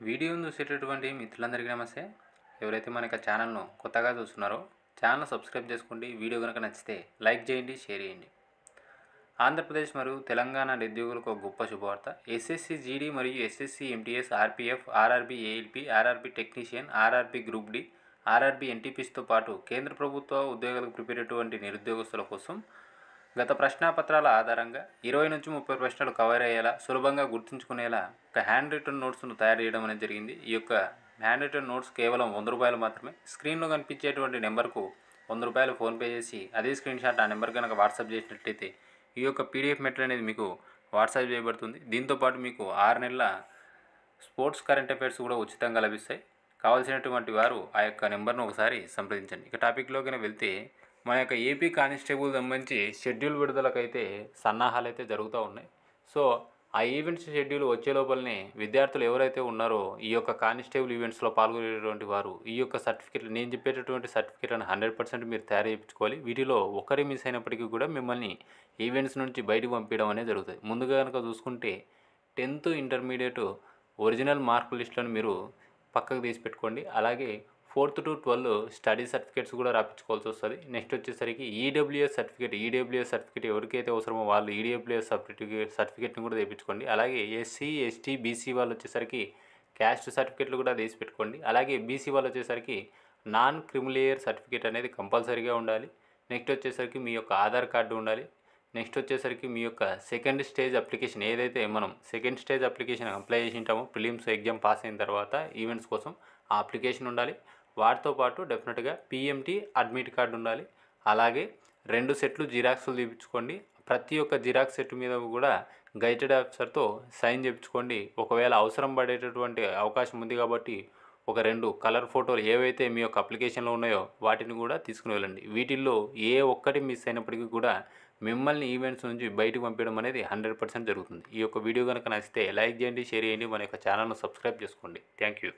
వీడియోను చూసేటటువంటి మిత్రులందరికీ నమస్తే. ఎవరైతే మన యొక్క ఛానల్ను కొత్తగా చూస్తున్నారో ఛానల్ సబ్స్క్రైబ్ చేసుకోండి. వీడియో కనుక నచ్చితే లైక్ చేయండి, షేర్ చేయండి. ఆంధ్రప్రదేశ్ మరియు తెలంగాణ నిరుద్యోగులకు ఒక గొప్ప శుభవార్త. ఎస్ఎస్సి జీడీ మరియు SSC MTS, RPF, RRB ALP, RRB technician, RRB group D, RRB ఎన్టీపీస్తో పాటు కేంద్ర ప్రభుత్వ ఉద్యోగాలకు ప్రిపేర్ అయ్యేటువంటి నిరుద్యోగస్తుల కోసం గత ప్రశ్నాపత్రాల ఆధారంగా 20 నుంచి 30 ప్రశ్నలు కవర్ అయ్యేలా సులభంగా గుర్తుంచుకునేలా ఒక హ్యాండ్ రిటర్న్ నోట్స్ను తయారు చేయడం అనేది జరిగింది. ఈ యొక్క హ్యాండ్ రిటర్న్ నోట్స్ కేవలం 100 రూపాయలు మాత్రమే. స్క్రీన్లో కనిపించేటువంటి నెంబర్కు 100 రూపాయలు ఫోన్పే చేసి అదే స్క్రీన్ షాట్ ఆ నెంబర్ కనుక వాట్సాప్ చేసినట్లయితే ఈ యొక్క పీడిఎఫ్ మెటీరియల్ అనేది మీకు వాట్సాప్ చేయబడుతుంది. దీంతోపాటు మీకు 6 నెలల స్పోర్ట్స్ కరెంట్ అఫైర్స్ కూడా ఉచితంగా లభిస్తాయి. కావాల్సినటువంటి వారు ఆ యొక్క నెంబర్ను ఒకసారి సంప్రదించండి. ఇక టాపిక్లోకి వెళ్తే మన యొక్క ఏపీ కానిస్టేబుల్ సంబంధించి షెడ్యూల్ విడుదలకైతే సన్నాహాలు అయితే జరుగుతూ ఉన్నాయి. సో ఆ ఈవెంట్స్ షెడ్యూల్ వచ్చే లోపలనే విద్యార్థులు ఎవరైతే ఉన్నారో ఈ యొక్క కానిస్టేబుల్ ఈవెంట్స్లో పాల్గొనేటువంటి వారు ఈ యొక్క సర్టిఫికెట్లు, నేను చెప్పేటటువంటి సర్టిఫికెట్లను 100% మీరు తయారు చేయించుకోవాలి. వీటిలో ఒకరి మిస్ అయినప్పటికీ కూడా మిమ్మల్ని ఈవెంట్స్ నుంచి బయటకు పంపించడం అనేది జరుగుతుంది. ముందుగా కనుక చూసుకుంటే 10th ఇంటర్మీడియట్ ఒరిజినల్ మార్క్ లిస్టులను మీరు పక్కకు తీసి పెట్టుకోండి. అలాగే 4th to 12 స్టడీ సర్టిఫికేట్స్ కూడా రాపించుకోవాల్సి వస్తుంది. నెక్స్ట్ వచ్చేసరికి ఈడబ్ల్యూఎస్ సర్టిఫికేట్ ఎవరికైతే అవసరమో వాళ్ళు ఈడబ్ల్యూఎస్ సర్టిఫికేట్ని కూడా తెప్పించుకోండి. అలాగే ఎస్సీ, ఎస్టీ, బీసీ వాళ్ళు వచ్చేసరికి క్యాస్ట్ సర్టిఫికేట్లు కూడా తీసి పెట్టుకోండి. అలాగే బీసీ వాళ్ళు వచ్చేసరికి నాన్ క్రిమిలేయర్ సర్టిఫికేట్ అనేది కంపల్సరీగా ఉండాలి. నెక్స్ట్ వచ్చేసరికి మీ యొక్క ఆధార్ కార్డు ఉండాలి. నెక్స్ట్ వచ్చేసరికి మీ యొక్క సెకండ్ స్టేజ్ అప్లికేషన్, ఏదైతే మనం సెకండ్ స్టేజ్ అప్లికేషన్ అప్లై చేసి ఉంటామో ప్రిలిమ్స్ ఎగ్జామ్ పాస్ అయిన తర్వాత ఈవెంట్స్ కోసం ఆ అప్లికేషన్ ఉండాలి. వాటితో పాటు డెఫినెట్గా పిఎంటీ అడ్మిట్ కార్డు ఉండాలి. అలాగే 2 సెట్లు జిరాక్స్లు తీపించుకోండి. ప్రతి ఒక్క జిరాక్స్ సెట్ మీద కూడా గైడెడ్ ఆఫీసర్తో సైన్ చేయించుకోండి. ఒకవేళ అవసరం పడేటటువంటి అవకాశం ఉంది కాబట్టి ఒక 2 కలర్ ఫోటోలు ఏవైతే మీ యొక్క అప్లికేషన్లో ఉన్నాయో వాటిని కూడా తీసుకుని వెళ్ళండి. వీటిల్లో ఏ ఒక్కటి మిస్ అయినప్పటికీ కూడా మిమ్మల్ని ఈవెంట్స్ నుంచి బయటకు పంపించడం అనేది 100% జరుగుతుంది. ఈ యొక్క వీడియో కనుక నచ్చితే లైక్ చేయండి, షేర్ చేయండి, మన యొక్క ఛానల్ను సబ్స్క్రైబ్ చేసుకోండి. Thank you.